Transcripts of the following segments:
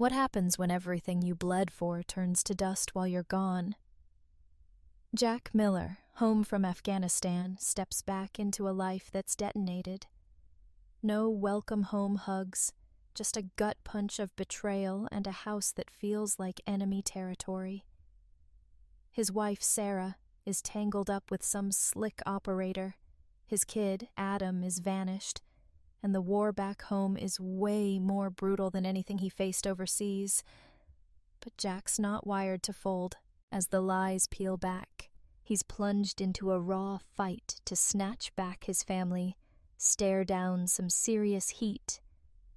What happens when everything you bled for turns to dust while you're gone? Jack Miller, home from Afghanistan, steps back into a life that's detonated. No welcome home hugs, just a gut punch of betrayal and a house that feels like enemy territory. His wife, Sarah, is tangled up with some slick operator. His kid, Adam, is vanished, and the war back home is way more brutal than anything he faced overseas. But Jack's not wired to fold. As the lies peel back, he's plunged into a raw fight to snatch back his family, stare down some serious heat,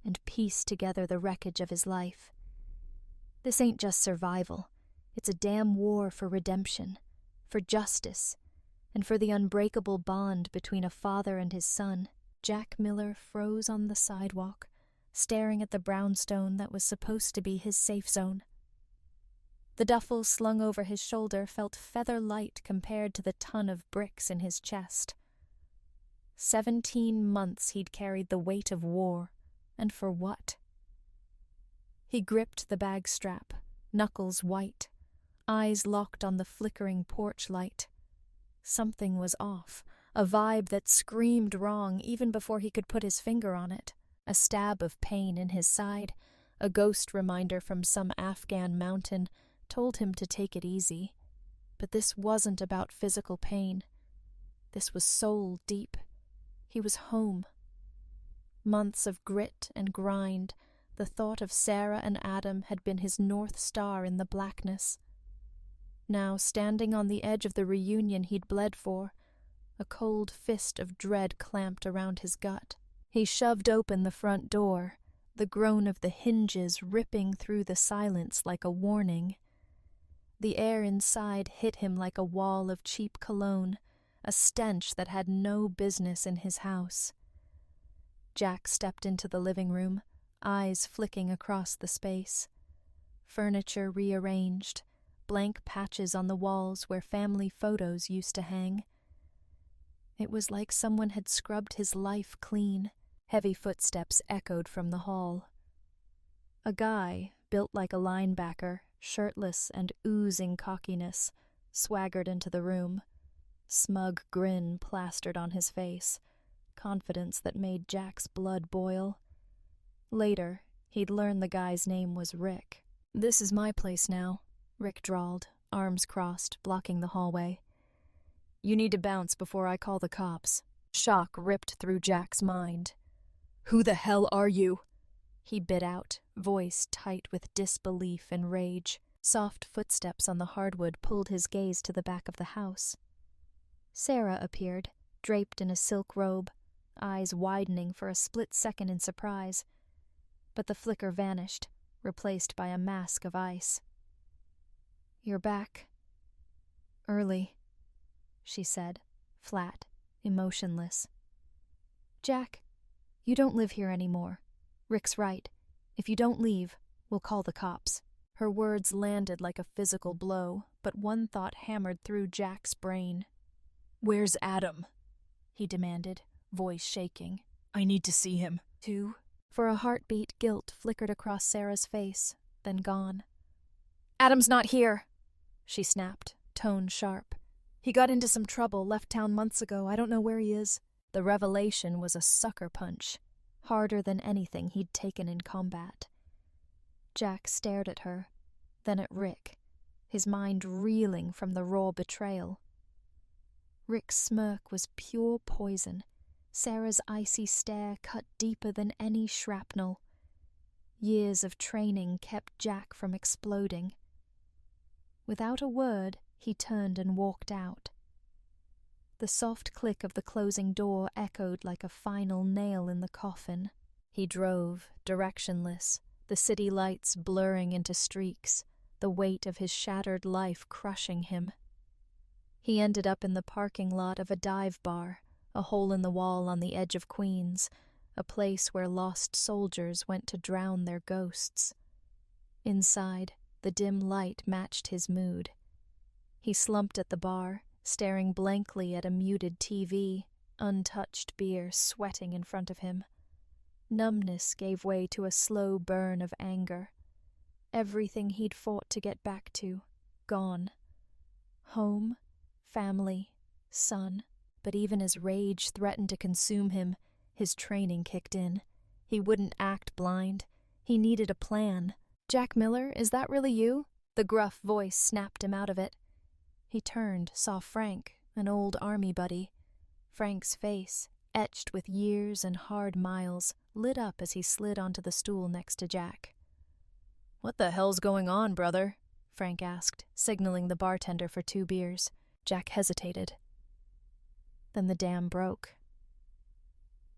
and piece together the wreckage of his life. This ain't just survival. It's a damn war for redemption, for justice, and for the unbreakable bond between a father and his son. Jack Miller froze on the sidewalk, staring at the brownstone that was supposed to be his safe zone. The duffel slung over his shoulder felt feather light compared to the ton of bricks in his chest. 17 months he'd carried the weight of war, and for what? He gripped the bag strap, knuckles white, eyes locked on the flickering porch light. Something was off, a vibe that screamed wrong even before he could put his finger on it. A stab of pain in his side, a ghost reminder from some Afghan mountain, told him to take it easy. But this wasn't about physical pain. This was soul deep. He was home. Months of grit and grind, the thought of Sarah and Adam had been his North Star in the blackness. Now, standing on the edge of the reunion he'd bled for, a cold fist of dread clamped around his gut. He shoved open the front door, the groan of the hinges ripping through the silence like a warning. The air inside hit him like a wall of cheap cologne, a stench that had no business in his house. Jack stepped into the living room, eyes flicking across the space. Furniture rearranged, blank patches on the walls where family photos used to hang. It was like someone had scrubbed his life clean. Heavy footsteps echoed from the hall. A guy, built like a linebacker, shirtless and oozing cockiness, swaggered into the room. Smug grin plastered on his face, confidence that made Jack's blood boil. Later, he'd learn the guy's name was Rick. "This is my place now," Rick drawled, arms crossed, blocking the hallway. "You need to bounce before I call the cops." Shock ripped through Jack's mind. "Who the hell are you?" he bit out, voice tight with disbelief and rage. Soft footsteps on the hardwood pulled his gaze to the back of the house. Sarah appeared, draped in a silk robe, eyes widening for a split second in surprise. But the flicker vanished, replaced by a mask of ice. "You're back. Early," she said, flat, emotionless. "Jack, you don't live here anymore. Rick's right. If you don't leave, we'll call the cops." Her words landed like a physical blow, but one thought hammered through Jack's brain. "Where's Adam?" he demanded, voice shaking. "I need to see him." "Too?" For a heartbeat, guilt flickered across Sarah's face, then gone. "Adam's not here," she snapped, tone sharp. "He got into some trouble, left town months ago. I don't know where he is." The revelation was a sucker punch, harder than anything he'd taken in combat. Jack stared at her, then at Rick, his mind reeling from the raw betrayal. Rick's smirk was pure poison. Sarah's icy stare cut deeper than any shrapnel. Years of training kept Jack from exploding. Without a word, he turned and walked out. The soft click of the closing door echoed like a final nail in the coffin. He drove, directionless, the city lights blurring into streaks, the weight of his shattered life crushing him. He ended up in the parking lot of a dive bar, a hole in the wall on the edge of Queens, a place where lost soldiers went to drown their ghosts. Inside, the dim light matched his mood. He slumped at the bar, staring blankly at a muted TV, untouched beer sweating in front of him. Numbness gave way to a slow burn of anger. Everything he'd fought to get back to, gone. Home, family, son. But even as rage threatened to consume him, his training kicked in. He wouldn't act blind. He needed a plan. "Jack Miller, is that really you?" The gruff voice snapped him out of it. He turned, saw Frank, an old army buddy. Frank's face, etched with years and hard miles, lit up as he slid onto the stool next to Jack. "What the hell's going on, brother?" Frank asked, signaling the bartender for 2 beers. Jack hesitated. Then the dam broke.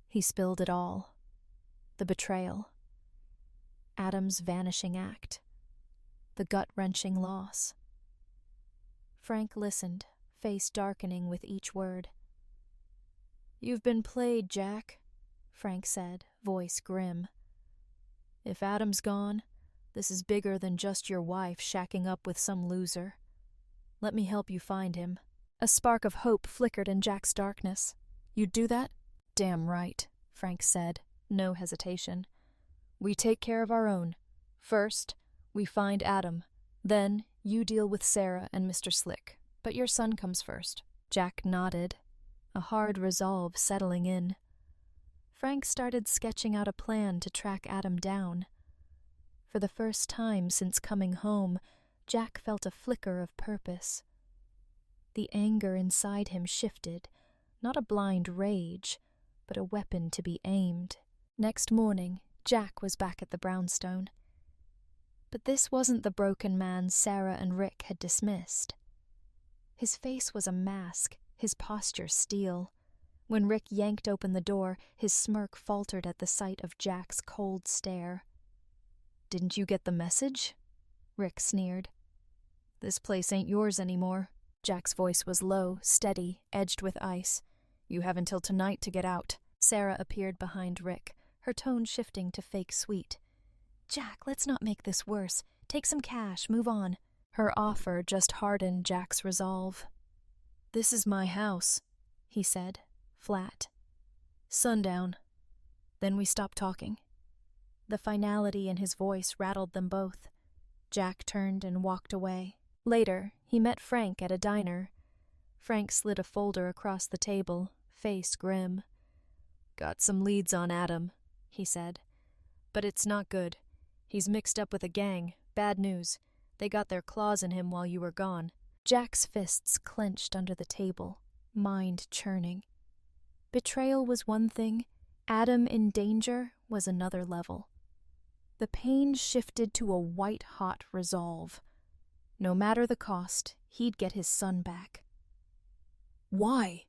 He spilled it all. The betrayal. Adam's vanishing act. The gut-wrenching loss. Frank listened, face darkening with each word. "You've been played, Jack," Frank said, voice grim. "If Adam's gone, this is bigger than just your wife shacking up with some loser. Let me help you find him." A spark of hope flickered in Jack's darkness. "You'd do that?" "Damn right," Frank said, no hesitation. "We take care of our own. First, we find Adam. Then, you deal with Sarah and Mr. Slick. But your son comes first." Jack nodded, a hard resolve settling in. Frank started sketching out a plan to track Adam down. For the first time since coming home, Jack felt a flicker of purpose. The anger inside him shifted, not a blind rage, but a weapon to be aimed. Next morning, Jack was back at the brownstone. But this wasn't the broken man Sarah and Rick had dismissed. His face was a mask, his posture steel. When Rick yanked open the door, his smirk faltered at the sight of Jack's cold stare. "Didn't you get the message?" Rick sneered. "This place ain't yours anymore." Jack's voice was low, steady, edged with ice. "You have until tonight to get out." Sarah appeared behind Rick, her tone shifting to fake sweet. "Jack, let's not make this worse. Take some cash, move on." Her offer just hardened Jack's resolve. "This is my house," he said, flat. "Sundown. Then we stop talking." The finality in his voice rattled them both. Jack turned and walked away. Later, he met Frank at a diner. Frank slid a folder across the table, face grim. "Got some leads on Adam," he said. "But it's not good. He's mixed up with a gang. Bad news. They got their claws in him while you were gone." Jack's fists clenched under the table, mind churning. Betrayal was one thing. Adam in danger was another level. The pain shifted to a white-hot resolve. No matter the cost, he'd get his son back. "Why?"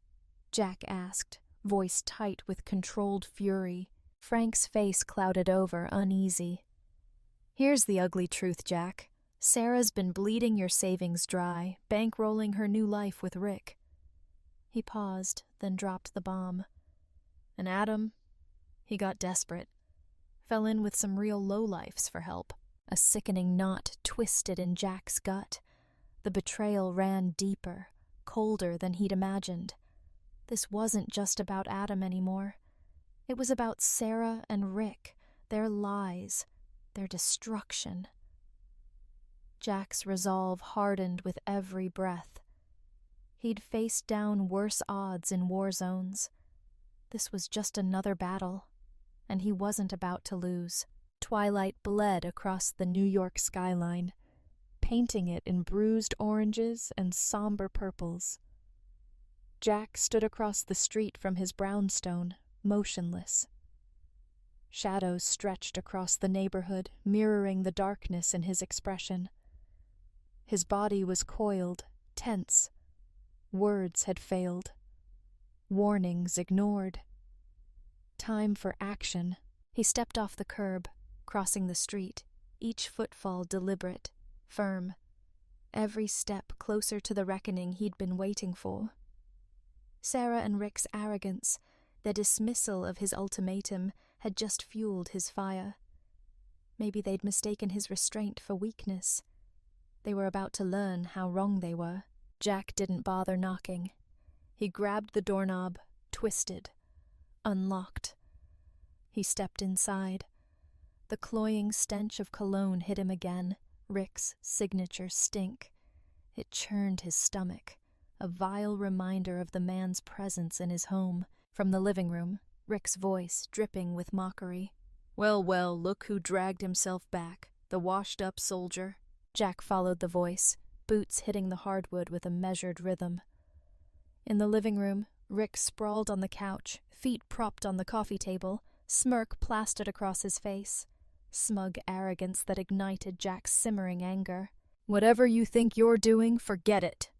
Jack asked, voice tight with controlled fury. Frank's face clouded over, uneasy. "Here's the ugly truth, Jack. Sarah's been bleeding your savings dry, bankrolling her new life with Rick." He paused, then dropped the bomb. "And Adam, he got desperate. Fell in with some real lowlifes for help." A sickening knot twisted in Jack's gut. The betrayal ran deeper, colder than he'd imagined. This wasn't just about Adam anymore. It was about Sarah and Rick, their lies, their destruction. Jack's resolve hardened with every breath. He'd faced down worse odds in war zones. This was just another battle, and he wasn't about to lose. Twilight bled across the New York skyline, painting it in bruised oranges and somber purples. Jack stood across the street from his brownstone, motionless. Shadows stretched across the neighborhood, mirroring the darkness in his expression. His body was coiled, tense. Words had failed. Warnings ignored. Time for action. He stepped off the curb, crossing the street, each footfall deliberate, firm. Every step closer to the reckoning he'd been waiting for. Sarah and Rick's arrogance, their dismissal of his ultimatum, had just fueled his fire. Maybe they'd mistaken his restraint for weakness. They were about to learn how wrong they were. Jack didn't bother knocking. He grabbed the doorknob, twisted, unlocked. He stepped inside. The cloying stench of cologne hit him again, Rick's signature stink. It churned his stomach, a vile reminder of the man's presence in his home. From the living room, Rick's voice dripping with mockery. "Well, well, look who dragged himself back, the washed-up soldier." Jack followed the voice, boots hitting the hardwood with a measured rhythm. In the living room, Rick sprawled on the couch, feet propped on the coffee table, smirk plastered across his face. Smug arrogance that ignited Jack's simmering anger. "Whatever you think you're doing, forget it,"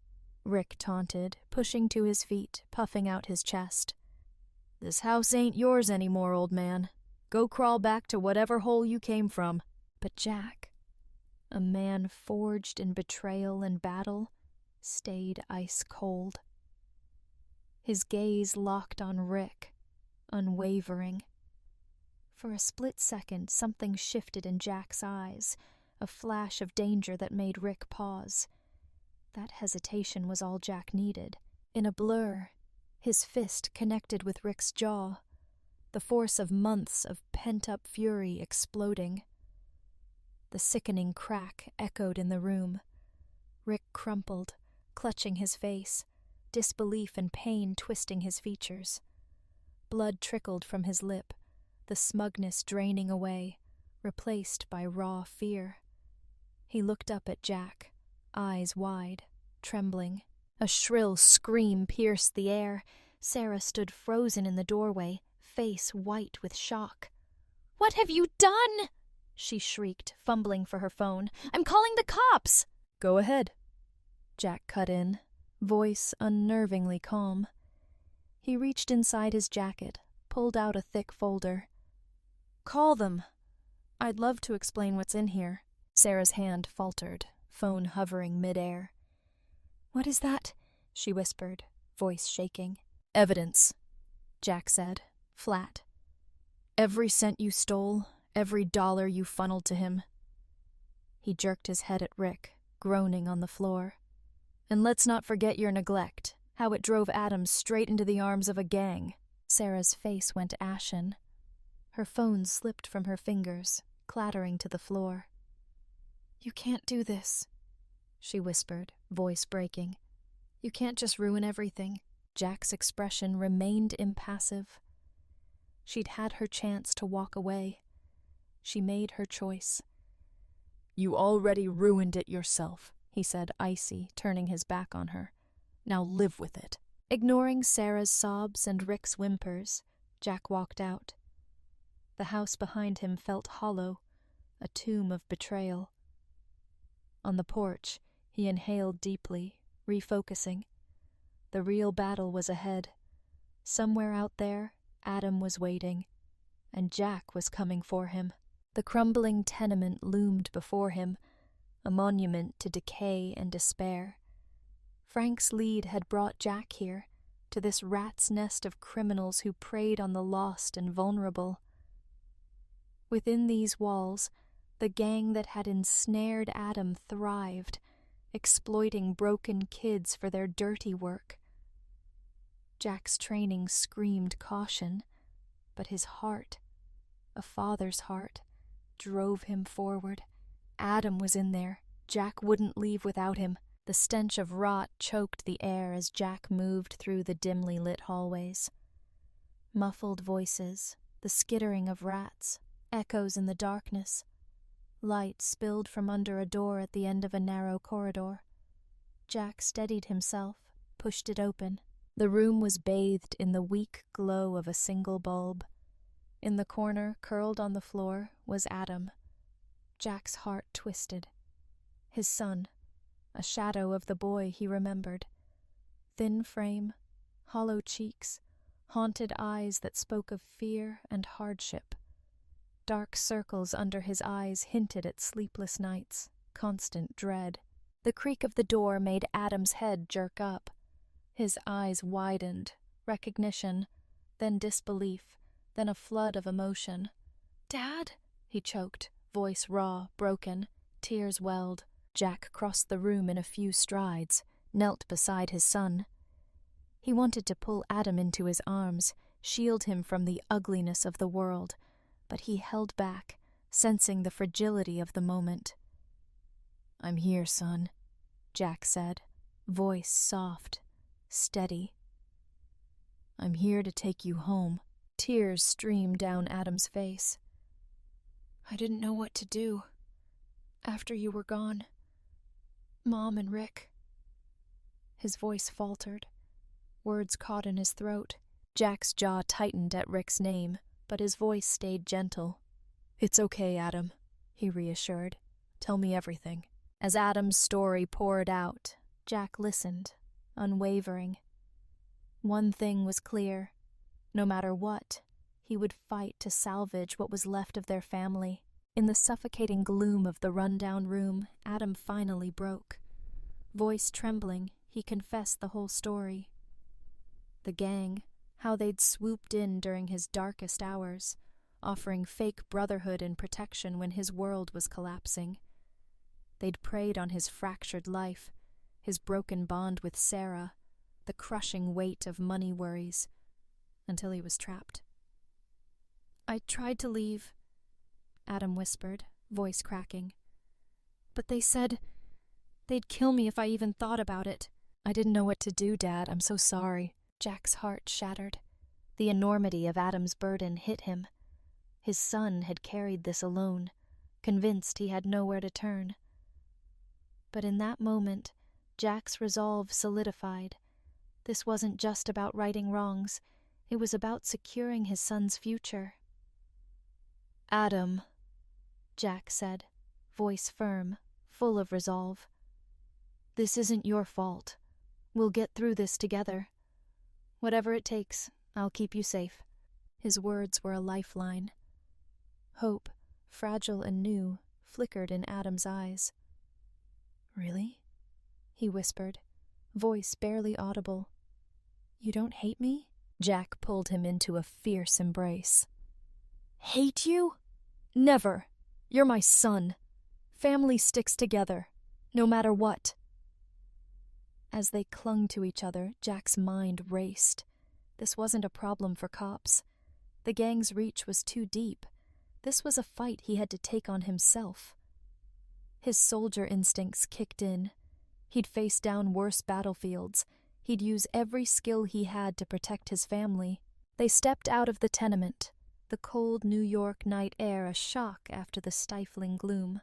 Rick taunted, pushing to his feet, puffing out his chest. "This house ain't yours anymore, old man. Go crawl back to whatever hole you came from." But Jack, a man forged in betrayal and battle, stayed ice cold. His gaze locked on Rick, unwavering. For a split second, something shifted in Jack's eyes, a flash of danger that made Rick pause. That hesitation was all Jack needed. In a blur, his fist connected with Rick's jaw, the force of months of pent-up fury exploding. The sickening crack echoed in the room. Rick crumpled, clutching his face, disbelief and pain twisting his features. Blood trickled from his lip, the smugness draining away, replaced by raw fear. He looked up at Jack, eyes wide, trembling. A shrill scream pierced the air. Sarah stood frozen in the doorway, face white with shock. "What have you done?" she shrieked, fumbling for her phone. "I'm calling the cops!" "Go ahead," Jack cut in, voice unnervingly calm. He reached inside his jacket, pulled out a thick folder. "Call them. I'd love to explain what's in here." Sarah's hand faltered, phone hovering midair. "What is that?" she whispered, voice shaking. "Evidence," Jack said, flat. "Every cent you stole, every dollar you funneled to him." He jerked his head at Rick, groaning on the floor. "And let's not forget your neglect, how it drove Adam straight into the arms of a gang." Sarah's face went ashen. Her phone slipped from her fingers, clattering to the floor. "You can't do this," she whispered, voice breaking. "You can't just ruin everything." Jack's expression remained impassive. She'd had her chance to walk away. She made her choice. "You already ruined it yourself," he said, icy, turning his back on her. "Now live with it." Ignoring Sarah's sobs and Rick's whimpers, Jack walked out. The house behind him felt hollow, a tomb of betrayal. On the porch, he inhaled deeply, refocusing. The real battle was ahead. Somewhere out there, Adam was waiting, and Jack was coming for him. The crumbling tenement loomed before him, a monument to decay and despair. Frank's lead had brought Jack here, to this rat's nest of criminals who preyed on the lost and vulnerable. Within these walls, the gang that had ensnared Adam thrived, exploiting broken kids for their dirty work. Jack's training screamed caution, but his heart, a father's heart, drove him forward. Adam was in there. Jack wouldn't leave without him. The stench of rot choked the air as Jack moved through the dimly lit hallways. Muffled voices, the skittering of rats, echoes in the darkness. Light spilled from under a door at the end of a narrow corridor. Jack steadied himself, pushed it open. The room was bathed in the weak glow of a single bulb. In the corner, curled on the floor, was Adam. Jack's heart twisted. His son, a shadow of the boy he remembered. Thin frame, hollow cheeks, haunted eyes that spoke of fear and hardship. Dark circles under his eyes hinted at sleepless nights, constant dread. The creak of the door made Adam's head jerk up. His eyes widened, recognition, then disbelief, then a flood of emotion. "Dad?" he choked, voice raw, broken. Tears welled. Jack crossed the room in a few strides, knelt beside his son. He wanted to pull Adam into his arms, shield him from the ugliness of the world, but he held back, sensing the fragility of the moment. "I'm here, son," Jack said, voice soft, steady. "I'm here to take you home." Tears streamed down Adam's face. "I didn't know what to do after you were gone. Mom and Rick." His voice faltered. Words caught in his throat. Jack's jaw tightened at Rick's name, but his voice stayed gentle. "It's okay, Adam," he reassured. "Tell me everything." As Adam's story poured out, Jack listened, unwavering. One thing was clear. No matter what, he would fight to salvage what was left of their family. In the suffocating gloom of the rundown room, Adam finally broke. Voice trembling, he confessed the whole story. The gang, how they'd swooped in during his darkest hours, offering fake brotherhood and protection when his world was collapsing. They'd preyed on his fractured life, his broken bond with Sarah, the crushing weight of money worries, until he was trapped. "I tried to leave," Adam whispered, voice cracking. "But they said they'd kill me if I even thought about it." "I didn't know what to do, Dad. I'm so sorry." Jack's heart shattered. The enormity of Adam's burden hit him. His son had carried this alone, convinced he had nowhere to turn. But in that moment, Jack's resolve solidified. This wasn't just about righting wrongs. It was about securing his son's future. "Adam," Jack said, voice firm, full of resolve. "This isn't your fault. We'll get through this together. Whatever it takes, I'll keep you safe." His words were a lifeline. Hope, fragile and new, flickered in Adam's eyes. "Really?" he whispered, voice barely audible. "You don't hate me?" Jack pulled him into a fierce embrace. "Hate you? Never. You're my son. Family sticks together, no matter what." As they clung to each other, Jack's mind raced. This wasn't a problem for cops. The gang's reach was too deep. This was a fight he had to take on himself. His soldier instincts kicked in. He'd face down worse battlefields. He'd use every skill he had to protect his family. They stepped out of the tenement, the cold New York night air a shock after the stifling gloom.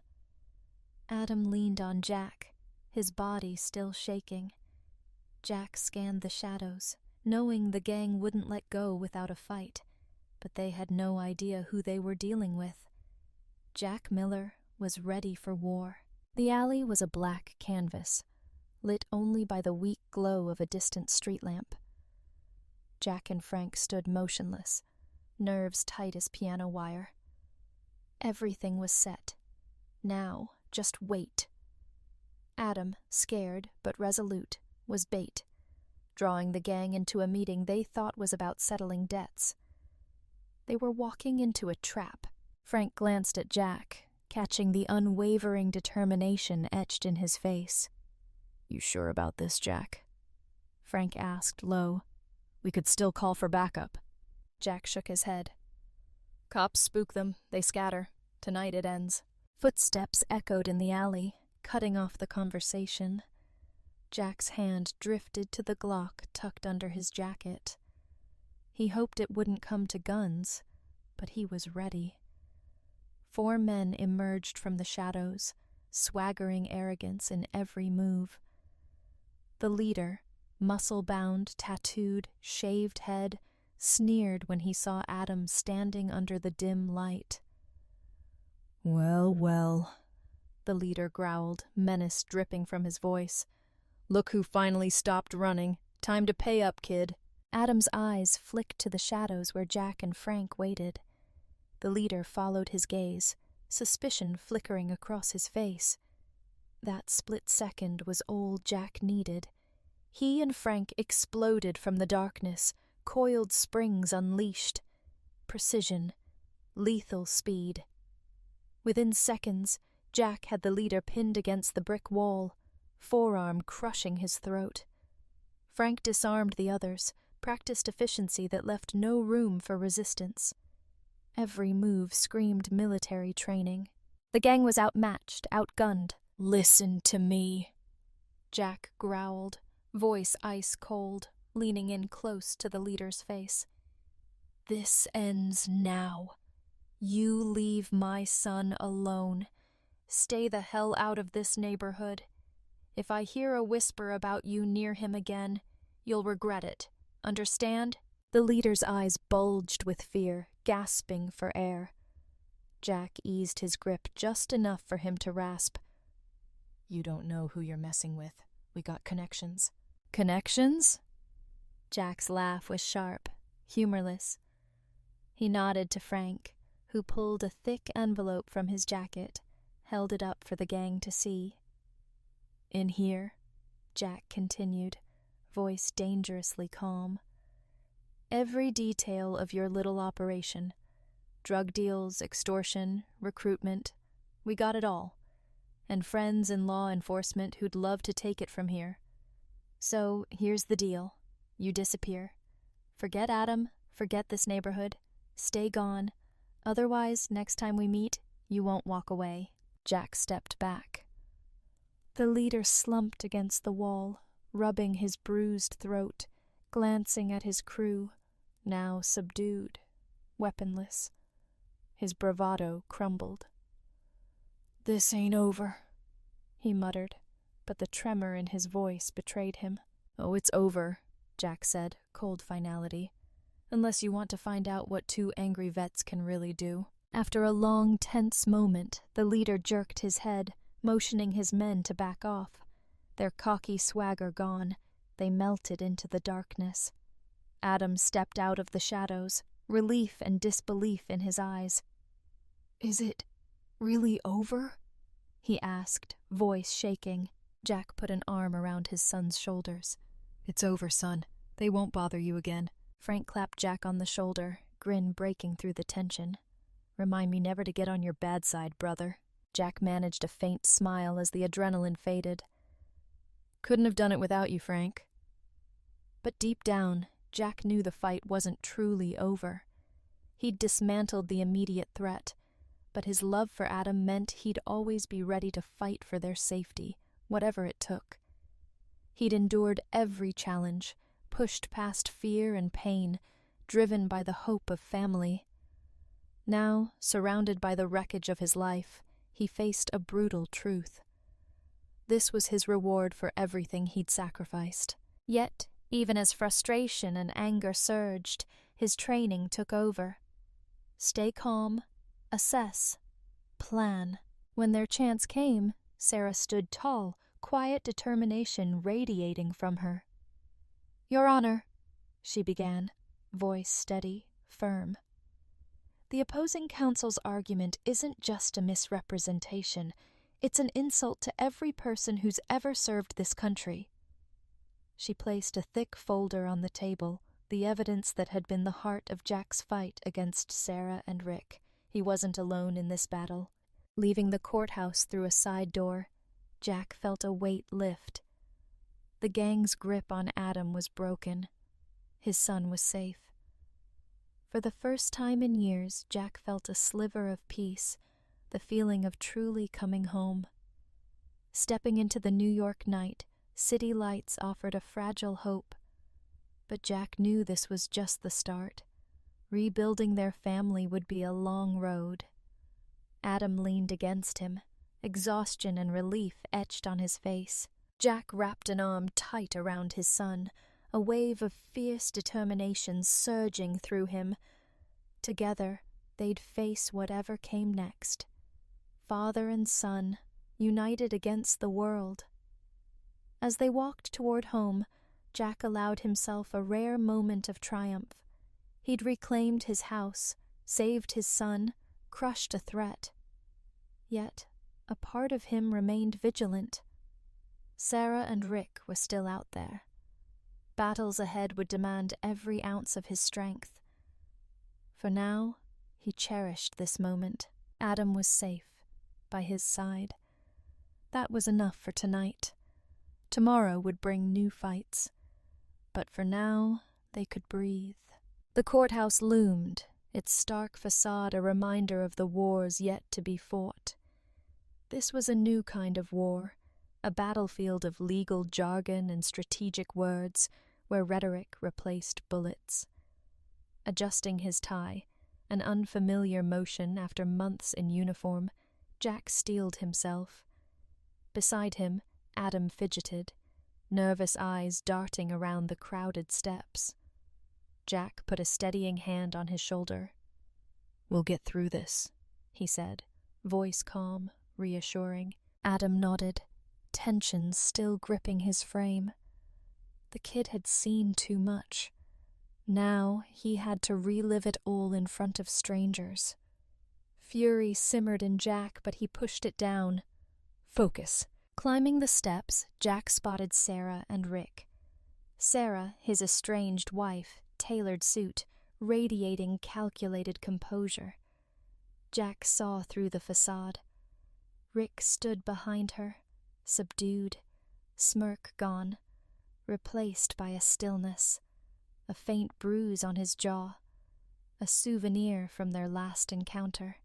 Adam leaned on Jack, his body still shaking. Jack scanned the shadows, knowing the gang wouldn't let go without a fight, but they had no idea who they were dealing with. Jack Miller was ready for war. The alley was a black canvas, lit only by the weak glow of a distant street lamp. Jack and Frank stood motionless, nerves tight as piano wire. Everything was set. Now, just wait. Adam, scared but resolute, was bait, drawing the gang into a meeting they thought was about settling debts. They were walking into a trap. Frank glanced at Jack, catching the unwavering determination etched in his face. "You sure about this, Jack?" Frank asked low. "We could still call for backup." Jack shook his head. "Cops spook them, they scatter. Tonight it ends." Footsteps echoed in the alley, cutting off the conversation. Jack's hand drifted to the Glock tucked under his jacket. He hoped it wouldn't come to guns, but he was ready. 4 men emerged from the shadows, swaggering arrogance in every move. The leader, muscle-bound, tattooed, shaved head, sneered when he saw Adam standing under the dim light. "Well, well," the leader growled, menace dripping from his voice. "Look who finally stopped running. Time to pay up, kid." Adam's eyes flicked to the shadows where Jack and Frank waited. The leader followed his gaze, suspicion flickering across his face. That split second was all Jack needed. He and Frank exploded from the darkness, coiled springs unleashed. Precision, lethal speed. Within seconds, Jack had the leader pinned against the brick wall, forearm crushing his throat. Frank disarmed the others, practiced efficiency that left no room for resistance. Every move screamed military training. The gang was outmatched, outgunned. "Listen to me," Jack growled, voice ice cold, leaning in close to the leader's face. "This ends now. You leave my son alone. Stay the hell out of this neighborhood. If I hear a whisper about you near him again, you'll regret it. Understand?" The leader's eyes bulged with fear, gasping for air. Jack eased his grip just enough for him to rasp. "You don't know who you're messing with. We got connections." "Connections?" Jack's laugh was sharp, humorless. He nodded to Frank, who pulled a thick envelope from his jacket, held it up for the gang to see. "In here," Jack continued, voice dangerously calm. "Every detail of your little operation. Drug deals, extortion, recruitment. We got it all. And friends in law enforcement who'd love to take it from here. So here's the deal. You disappear. Forget Adam, forget this neighborhood. Stay gone. Otherwise, next time we meet, you won't walk away." Jack stepped back. The leader slumped against the wall, rubbing his bruised throat, glancing at his crew, now subdued, weaponless. His bravado crumbled. "This ain't over," he muttered, but the tremor in his voice betrayed him. "Oh, it's over," Jack said, cold finality. "Unless you want to find out what two angry vets can really do." After a long, tense moment, the leader jerked his head, motioning his men to back off. Their cocky swagger gone, they melted into the darkness. Adam stepped out of the shadows, relief and disbelief in his eyes. "Is it really over?" he asked, voice shaking. Jack put an arm around his son's shoulders. "It's over, son. They won't bother you again." Frank clapped Jack on the shoulder, grin breaking through the tension. "Remind me never to get on your bad side, brother." Jack managed a faint smile as the adrenaline faded. "Couldn't have done it without you, Frank." But deep down, Jack knew the fight wasn't truly over. He'd dismantled the immediate threat, but his love for Adam meant he'd always be ready to fight for their safety, whatever it took. He'd endured every challenge, pushed past fear and pain, driven by the hope of family. Now, surrounded by the wreckage of his life, he faced a brutal truth. This was his reward for everything he'd sacrificed. Yet, even as frustration and anger surged, his training took over. Stay calm, assess, plan. When their chance came, Sarah stood tall, quiet determination radiating from her. "Your Honor," she began, voice steady, firm. "The opposing counsel's argument isn't just a misrepresentation. It's an insult to every person who's ever served this country." She placed a thick folder on the table, the evidence that had been the heart of Jack's fight against Sarah and Rick. He wasn't alone in this battle. Leaving the courthouse through a side door, Jack felt a weight lift. The gang's grip on Adam was broken. His son was safe. For the first time in years, Jack felt a sliver of peace, the feeling of truly coming home. Stepping into the New York night, city lights offered a fragile hope. But Jack knew this was just the start. Rebuilding their family would be a long road. Adam leaned against him, exhaustion and relief etched on his face. Jack wrapped an arm tight around his son, a wave of fierce determination surging through him. Together, they'd face whatever came next. Father and son, united against the world. As they walked toward home, Jack allowed himself a rare moment of triumph. He'd reclaimed his house, saved his son, crushed a threat. Yet, a part of him remained vigilant. Sarah and Rick were still out there. Battles ahead would demand every ounce of his strength. For now, he cherished this moment. Adam was safe, by his side. That was enough for tonight. Tomorrow would bring new fights. But for now, they could breathe. The courthouse loomed, its stark facade a reminder of the wars yet to be fought. This was a new kind of war, a battlefield of legal jargon and strategic words where rhetoric replaced bullets. Adjusting his tie, an unfamiliar motion after months in uniform, Jack steeled himself. Beside him, Adam fidgeted, nervous eyes darting around the crowded steps. Jack put a steadying hand on his shoulder. "We'll get through this," he said, voice calm, reassuring. Adam nodded, tension still gripping his frame. The kid had seen too much. Now he had to relive it all in front of strangers. Fury simmered in Jack, but he pushed it down. "Focus." Climbing the steps, Jack spotted Sarah and Rick. Sarah, his estranged wife, tailored suit, radiating calculated composure. Jack saw through the facade. Rick stood behind her, subdued, smirk gone, replaced by a stillness, a faint bruise on his jaw, a souvenir from their last encounter.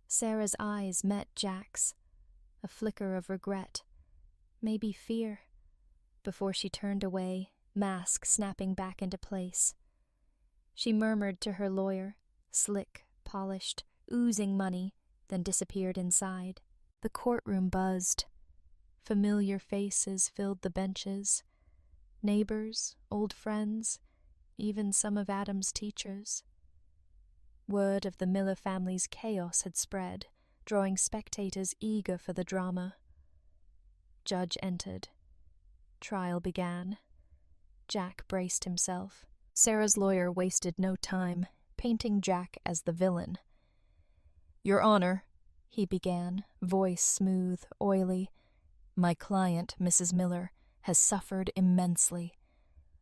Sarah's eyes met Jack's, a flicker of regret, maybe fear, before she turned away, mask snapping back into place. She murmured to her lawyer, slick, polished, oozing money, then disappeared inside. The courtroom buzzed. Familiar faces filled the benches. Neighbors, old friends, even some of Adam's teachers. Word of the Miller family's chaos had spread, drawing spectators eager for the drama. Judge entered. Trial began. Jack braced himself. Sarah's lawyer wasted no time, painting Jack as the villain. "Your Honor," he began, voice smooth, oily, "my client, Mrs. Miller, has suffered immensely.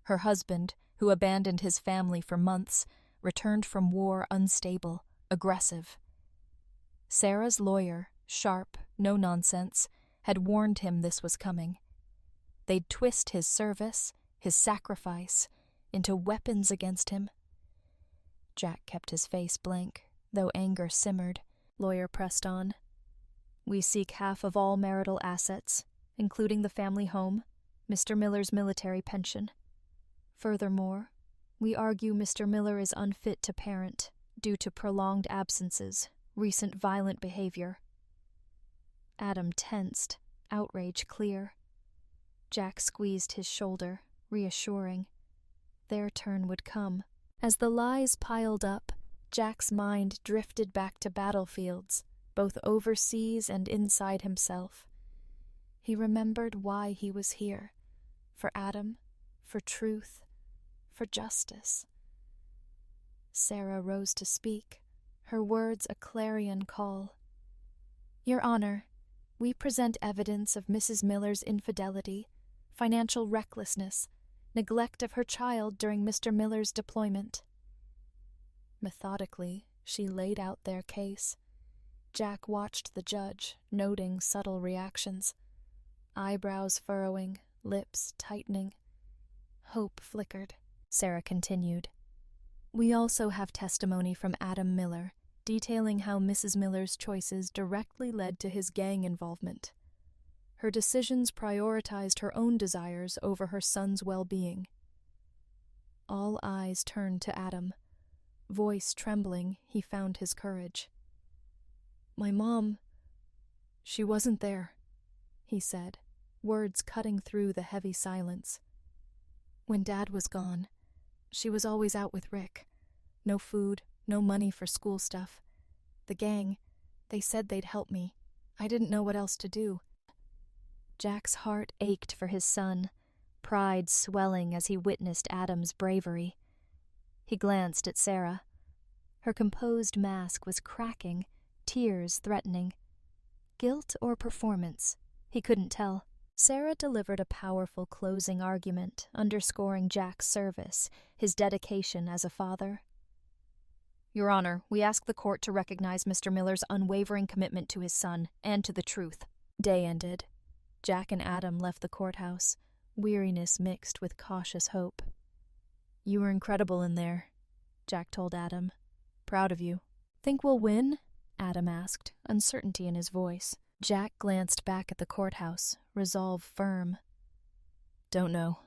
Her husband, who abandoned his family for months, returned from war unstable, aggressive." Sarah's lawyer, sharp, no nonsense, had warned him this was coming. They'd twist his service, his sacrifice, into weapons against him. Jack kept his face blank, though anger simmered. Lawyer pressed on. "We seek half of all marital assets, including the family home, Mr. Miller's military pension. Furthermore, we argue Mr. Miller is unfit to parent due to prolonged absences, recent violent behavior." Adam tensed, outrage clear. Jack squeezed his shoulder, reassuring. Their turn would come. As the lies piled up, Jack's mind drifted back to battlefields, both overseas and inside himself. He remembered why he was here. For Adam, for truth, for justice. Sarah rose to speak, her words a clarion call. "Your Honor, we present evidence of Mrs. Miller's infidelity, financial recklessness, neglect of her child during Mr. Miller's deployment." Methodically, she laid out their case. Jack watched the judge, noting subtle reactions. Eyebrows furrowing, lips tightening. Hope flickered. Sarah continued. "We also have testimony from Adam Miller, detailing how Mrs. Miller's choices directly led to his gang involvement. Her decisions prioritized her own desires over her son's well-being." All eyes turned to Adam. Voice trembling, he found his courage. "My mom, she wasn't there," he said, words cutting through the heavy silence. "When Dad was gone, she was always out with Rick. No food, no money for school stuff. The gang, they said they'd help me. I didn't know what else to do." Jack's heart ached for his son, pride swelling as he witnessed Adam's bravery. He glanced at Sarah. Her composed mask was cracking, tears threatening. Guilt or performance? He couldn't tell. Sarah delivered a powerful closing argument, underscoring Jack's service, his dedication as a father. "Your Honor, we ask the court to recognize Mr. Miller's unwavering commitment to his son and to the truth." Day ended. Jack and Adam left the courthouse, weariness mixed with cautious hope. "You were incredible in there," Jack told Adam. "Proud of you." "Think we'll win?" Adam asked, uncertainty in his voice. Jack glanced back at the courthouse, resolve firm. "Don't know,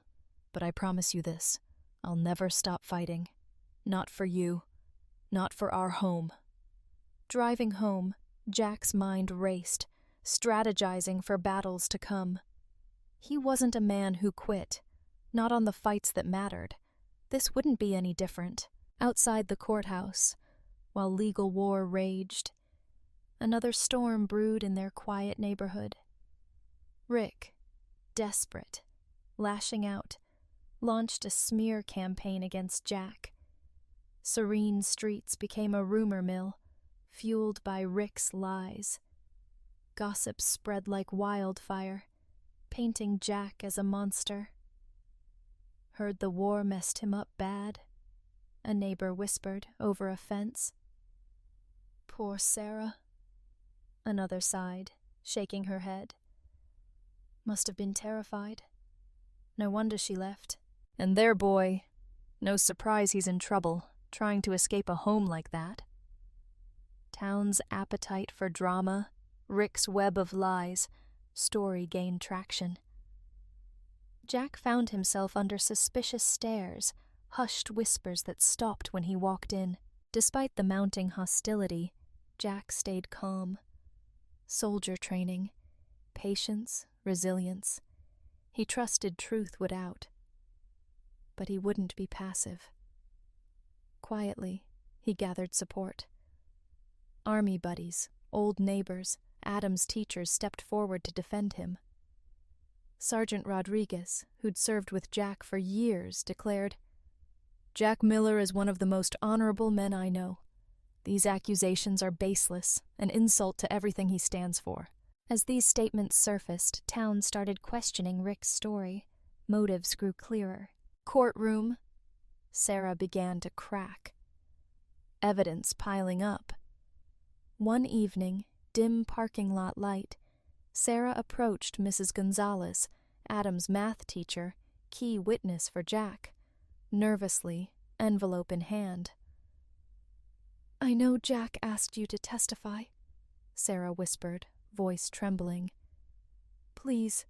but I promise you this. I'll never stop fighting. Not for you. Not for our home." Driving home, Jack's mind raced, strategizing for battles to come. He wasn't a man who quit, not on the fights that mattered. This wouldn't be any different. Outside the courthouse, while legal war raged, another storm brewed in their quiet neighborhood. Rick, desperate, lashing out, launched a smear campaign against Jack. Serene streets became a rumor mill, fueled by Rick's lies. Gossip spread like wildfire, painting Jack as a monster. "Heard the war messed him up bad," a neighbor whispered over a fence. "Poor Sarah," another sighed, shaking her head. "Must have been terrified. No wonder she left." "And their boy, no surprise he's in trouble, trying to escape a home like that." Town's appetite for drama, Rick's web of lies, story gained traction. Jack found himself under suspicious stares, hushed whispers that stopped when he walked in. Despite the mounting hostility, Jack stayed calm. Soldier training, patience, resilience. He trusted truth would out. But he wouldn't be passive. Quietly, he gathered support. Army buddies, old neighbors, Adam's teachers stepped forward to defend him. Sergeant Rodriguez, who'd served with Jack for years, declared, "Jack Miller is one of the most honorable men I know. These accusations are baseless, an insult to everything he stands for." As these statements surfaced, town started questioning Rick's story. Motives grew clearer. Courtroom. Sarah began to crack. Evidence piling up. One evening, dim parking lot light, Sarah approached Mrs. Gonzalez, Adam's math teacher, key witness for Jack, nervously, envelope in hand. "I know Jack asked you to testify," Sarah whispered, voice trembling. "Please,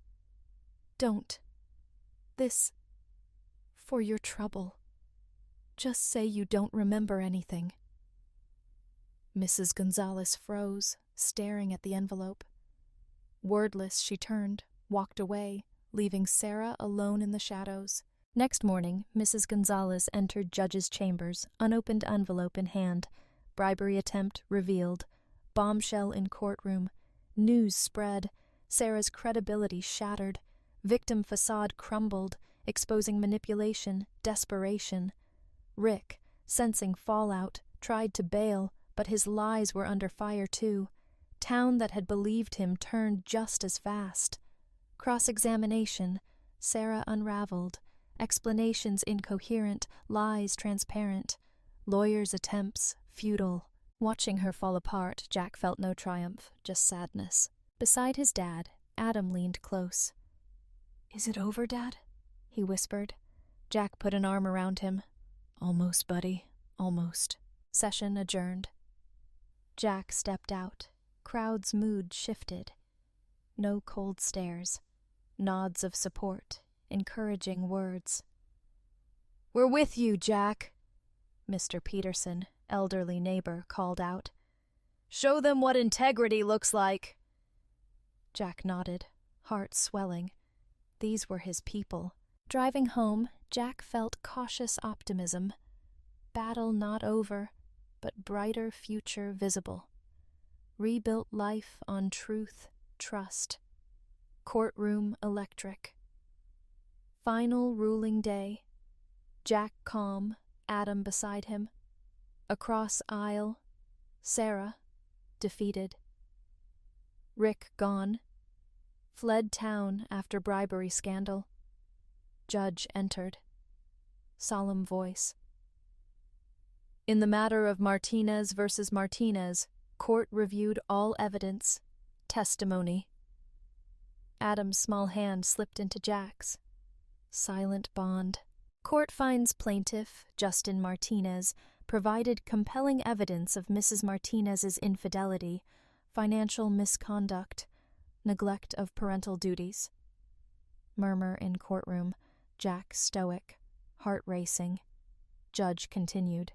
don't. This, for your trouble. Just say you don't remember anything." Mrs. Gonzalez froze, staring at the envelope. Wordless, she turned, walked away, leaving Sarah alone in the shadows. Next morning, Mrs. Gonzalez entered Judge's chambers, unopened envelope in hand. Bribery attempt revealed. Bombshell in courtroom. News spread. Sarah's credibility shattered. Victim facade crumbled, exposing manipulation, desperation. Rick, sensing fallout, tried to bail, but his lies were under fire too. Town that had believed him turned just as fast. Cross-examination. Sarah unraveled. Explanations incoherent, lies transparent. Lawyers' attempts futile. Watching her fall apart, Jack felt no triumph, just sadness. Beside his dad, Adam leaned close. "Is it over, Dad?" he whispered. Jack put an arm around him. "Almost, buddy, almost." Session adjourned. Jack stepped out. Crowd's mood shifted. No cold stares. Nods of support, encouraging words. "We're with you, Jack," Mr. Peterson, elderly neighbor, called out. "Show them what integrity looks like." Jack nodded, heart swelling. These were his people. Driving home, Jack felt cautious optimism. Battle not over, but brighter future visible. Rebuilt life on truth, trust. Courtroom electric. Final ruling day. Jack calm, Adam beside him. Across aisle, Sarah, defeated. Rick gone. Fled town after bribery scandal. Judge entered. Solemn voice. "In the matter of Martinez versus Martinez, court reviewed all evidence. Testimony." Adam's small hand slipped into Jack's. Silent bond. Court finds plaintiff, Justin Martinez, provided compelling evidence of Mrs. Martinez's infidelity, financial misconduct, neglect of parental duties. Murmur in courtroom, Jack stoic, heart racing. Judge continued.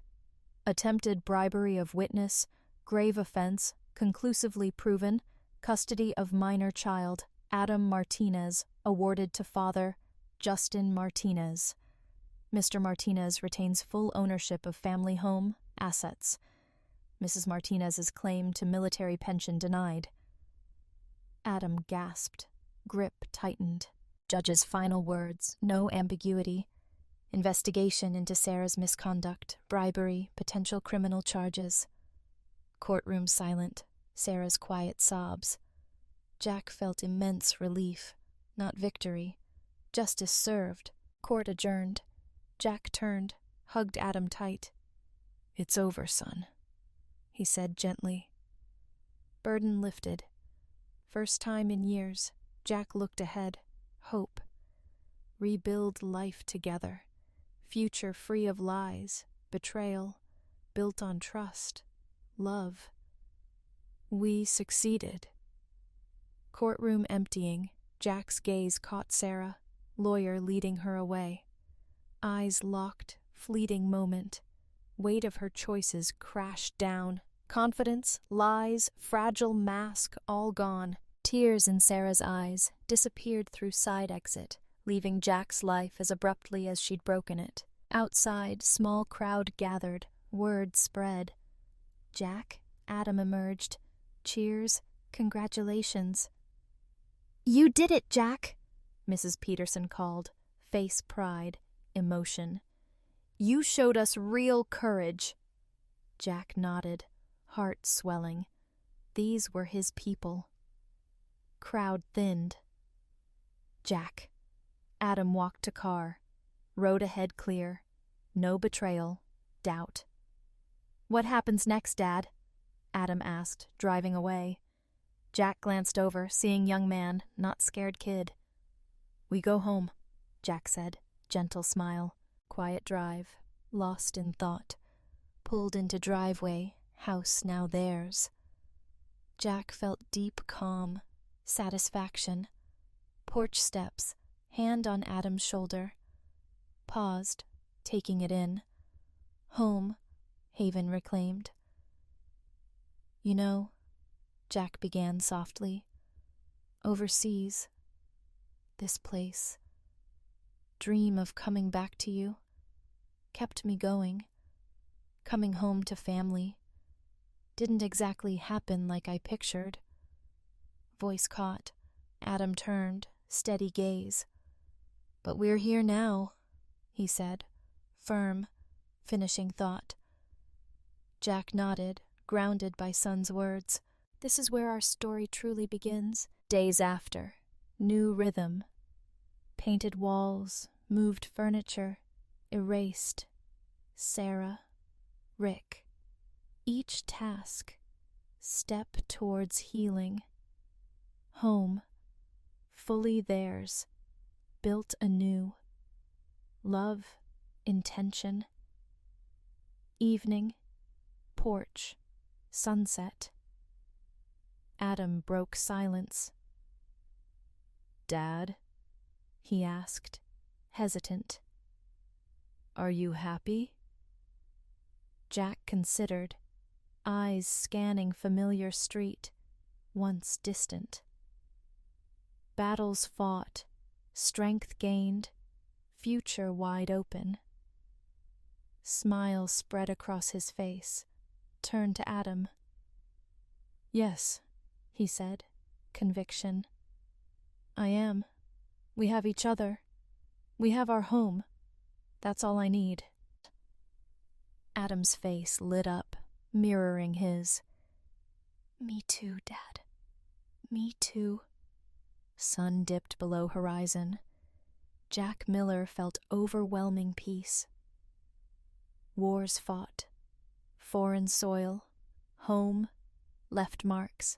Attempted bribery of witness, grave offense, conclusively proven, custody of minor child, Adam Martinez, awarded to father, Justin Martinez. Mr. Martinez retains full ownership of family home, assets. Mrs. Martinez's claim to military pension denied. Adam gasped. Grip tightened. Judge's final words, no ambiguity. Investigation into Sarah's misconduct, bribery, potential criminal charges. Courtroom silent, Sarah's quiet sobs. Jack felt immense relief, not victory. Justice served. Court adjourned. Jack turned, hugged Adam tight. "It's over, son," he said gently. Burden lifted. First time in years, Jack looked ahead. Hope. Rebuild life together. Future free of lies, betrayal, built on trust, love. We succeeded. Courtroom emptying, Jack's gaze caught Sarah, lawyer leading her away. Eyes locked, fleeting moment. Weight of her choices crashed down. Confidence, lies, fragile mask, all gone. Tears in Sarah's eyes disappeared through side exit, leaving Jack's life as abruptly as she'd broken it. Outside, small crowd gathered, word spread. Jack, Adam emerged. Cheers, congratulations. "You did it, Jack," Mrs. Peterson called, face pride, emotion. "You showed us real courage." Jack nodded, heart swelling. These were his people. Crowd thinned. Jack. Adam walked to car. Road ahead clear. No betrayal. Doubt. "What happens next, Dad?" Adam asked, driving away. Jack glanced over, seeing young man, not scared kid. "We go home," Jack said, gentle smile. Quiet drive, lost in thought. Pulled into driveway, house now theirs. Jack felt deep calm, satisfaction. Porch steps, hand on Adam's shoulder. Paused, taking it in. Home, Haven reclaimed. "You know," Jack began softly, "overseas, this place, dream of coming back to you, kept me going, coming home to family, didn't exactly happen like I pictured." Voice caught. Adam turned, steady gaze. "But we're here now," he said, firm, finishing thought. Jack nodded, grounded by son's words. This is where our story truly begins. Days after, new rhythm. Painted walls, moved furniture, erased. Sarah, Rick. Each task, step towards healing. Home, fully theirs, built anew. Love, intention. Evening, porch, sunset. Adam broke silence. "Dad?" he asked, hesitant. "Are you happy?" Jack considered, eyes scanning familiar street, once distant. Battles fought, strength gained, future wide open. Smile spread across his face, turned to Adam. "Yes," he said, conviction. "I am. We have each other. We have our home. That's all I need." Adam's face lit up, mirroring his. "Me too, Dad. Me too." Sun dipped below horizon. Jack Miller felt overwhelming peace. Wars fought. Foreign soil, home, left marks.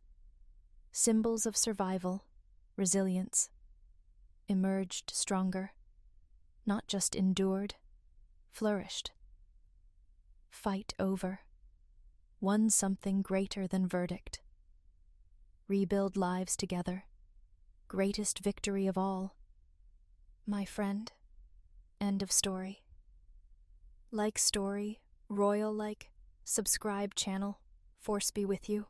Symbols of survival, resilience. Emerged stronger. Not just endured, flourished. Fight over. Won something greater than verdict. Rebuild lives together. Greatest victory of all. My friend. End of story. Like story, royal like, subscribe channel, force be with you.